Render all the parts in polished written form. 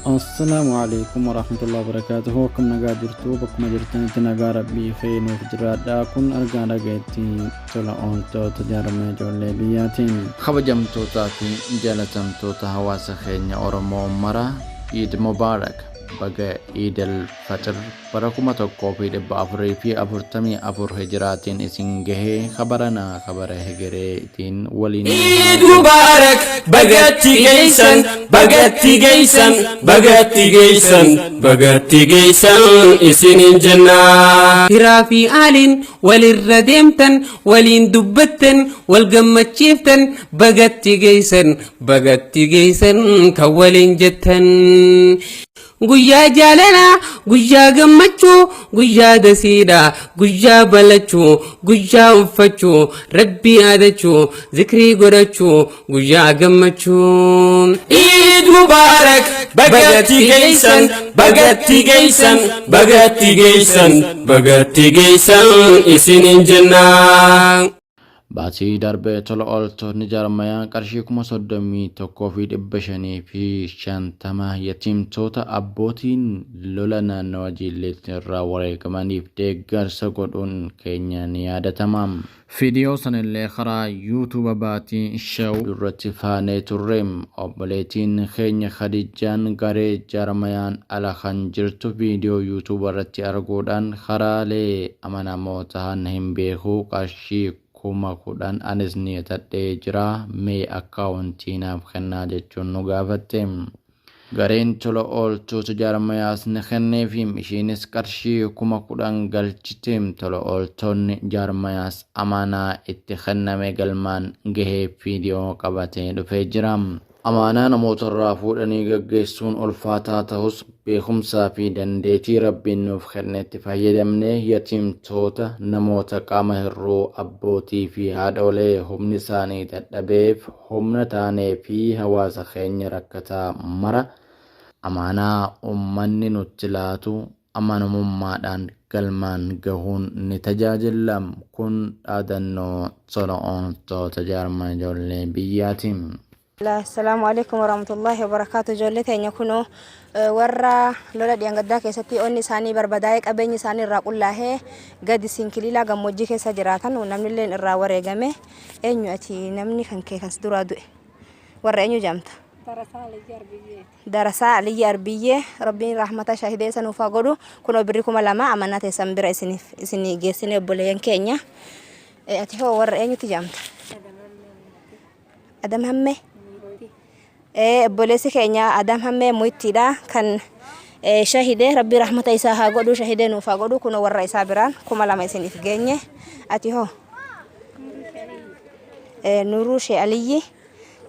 السلام عليكم ورحمة الله وبركاته. كم نقادرتو بكم جرتني تنقار بي خين وفجرات داكن أرقان رقيتي تلا أونتو تجارم جولي بياتين خبجم توتاتي جالتم توتا هواس خين أورمو مرة عيد مبارك بقى عيد الفطر بركم توقفي دب أفري في أفرتمي أفر هجراتين إسنجه خبرنا خبر هجراتين ولين عيد مبارك بقتي جيسن بقتي جيسن بقتي جيسن بقتي جيسن اسن الجنة في آل وللرديمتن ولين دبتن والقمتشيفتن بقتي جيسن كولين جتن guyyaa jaalalaa guyyaa gammachuu guyyaa dasiidhaa guyyaa balachuu guyyaa uffachuu rabbii yaadachuu zikrii godhachuu guyyaa gammachuu Eid Mubarak bagatti geessan isinin jannaa Baatii darbee tola ooltonni jaarmayaan qarshii 31,550 yatiimtota abbootiin lola naannawaa Jilleetti irraa wareegamaniif deeggarsa godhuun keenya ni yaadatama. Fiidiyoo sanillee karaa yuutuuba baatii shaw irratti faanee turreem obboleettiin keenya Khadijaan garee jaarmayaan ala kan jirtu fiidiyoo yuutuuba irratti arguudhaan karaalee amanamoo ta'an hin beeku qarshii kuma kudhan anis niyatadhee jira mee akkaawuntiinaaf kennaa jechuun nu gaafatte. Gareen tola ooltota jaarmayaas ni kenneefi ishiinis qarshii 10,000 galchite. Tola ooltonni jaarmayaas amaanaa itti kenname galmaan gahee fiidiyoo qabatee dhufee jira. Amaanaa namoota irraa fuudhanii gaggeessuun ulfaataa ta'us beekumsaa fi dandeettii rabbiin nuuf kennetti fayyadamnee yatiimtota namoota qaama hir'uu abbootii fi haadholee humni isaanii dadhabeef humna taanee fi hawaasa keenya rakkataa mara amaanaa ummanni nutti laatu amanamummaadhaan galmaan gahuun ni tajaajila. Kun dhaadannoo tola ooltota jaarmaa ijoollee biyyaati. Assalamu alaikum warahmatullahi wabarakatuh. Ijoollee teenya kunoo warra lola dhiyangaddaa keessatti onni isaanii barbadaa'ee qabeenyi isaanii irraa qullaa'ee gadi sinkililaa gammoojjii keessa jiraatan namni illee irraa wareegame. Eenyu ati namni kan kee kas duraa du'e warra eenyu jamta? Darasaa Aliyyi Arbiyyee rabbiin rahmata shahidee sanuuf haa godhu. Kunoo birri 2,000 amanaa teessan bira isinii geessine obboleeyyan keenya. Ati hoo warra eenyuti jamta? Adam Hammee obboleessi keenya Adam Hammee Muittiidha kan shahidee rabbi rahmata isaa haa godhu shahidee nuuf haa godhu. Kunoo warra isaa biraan 2,000 isiniif geenye. Ati hoo Nuruu Shee Aliyyi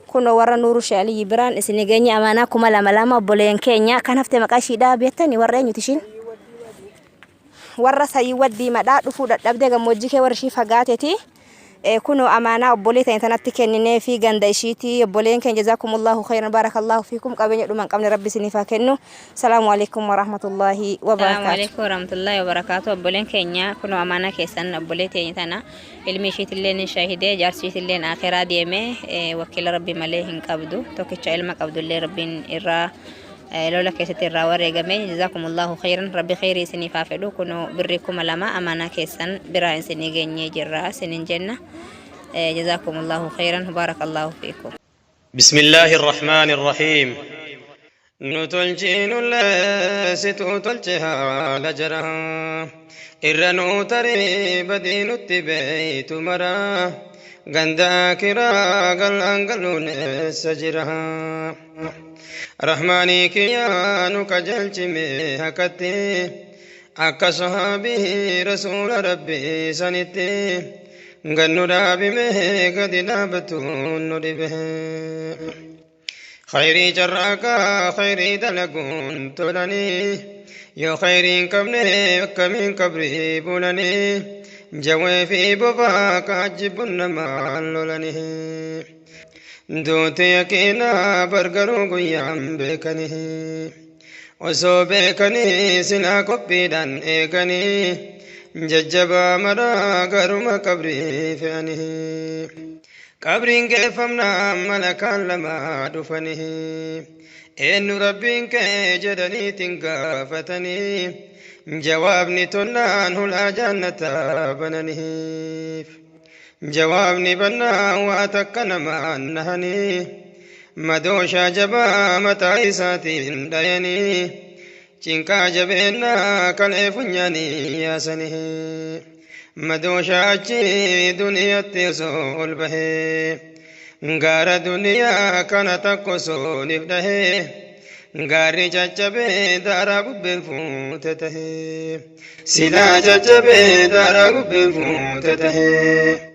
kunoo warra Nuruu Shee Aliyyi biraan isinii geenye amaanaa 2,200 obboleeyyan keenya. Kan hafte maqaa ishiidhaa beektani warra eenyuti ishiin? Warra Sayyid Diimadhaa dhufuu dadhabdee gammoojjii kee warra ishii fagaateeti. كنوا أمانة أبوليتين تنتكنني في جند إشيتي أبولين كان جزاكم الله خيرا بارك الله فيكم قبل يدوم من قبل ربي سنفا كنوا. السلام عليكم ورحمة الله وبركاته. السلام عليكم ورحمة الله وبركاته. أبولين كينيا كنوا أمانة كيسان أبوليتين تنا المشيت اللين شاهدة جالسيت اللين آخرة ديمه وكيل ربي مليه قبضو توكيش علم قبضو اللي ربي إرا لولا كيست الراوري جميع جزاكم الله خيرا ربي خيري سني فافلو كنوا بريكم لما أمانة كيسان براء سني جنيه جرا سنين جنة جزاكم الله خيرا بارك الله فيكم. بسم الله الرحمن الرحيم نتلجين ستوتلجها لجرها إرنو تري بدين التبيت مرا غندا كرا قل أنقلون سجرها رحماني كيانو كجلج مهكتي أكا صحابه رسول ربي سنتي غنو رابي قد نابتون نربه خيري جراكا خيري دلقون تولاني يو خيرين كمني كمين كبري بولاني جوي في بفاك عجبن مالولاني دوتي يكينا برغرو قيام بكني وسو بكني سنا قبيدان ايكني ججبا مرا غرم قبري فاني قبرين كيفمنا ملكا لما دفني إن ربك جدني تنقافتني جوابني تنان هلا جنة بنني جوابني بنا واتكن ما نهني مدوشا جبا متعيساتي ديني چنكا جبنا كالفنياني يا سنه مدوشا اچي دنيا تسول به غار دنيا كان تكسو نفده غاري چچبه دارا بالفوتته سلا چچبه دارا بالفوتته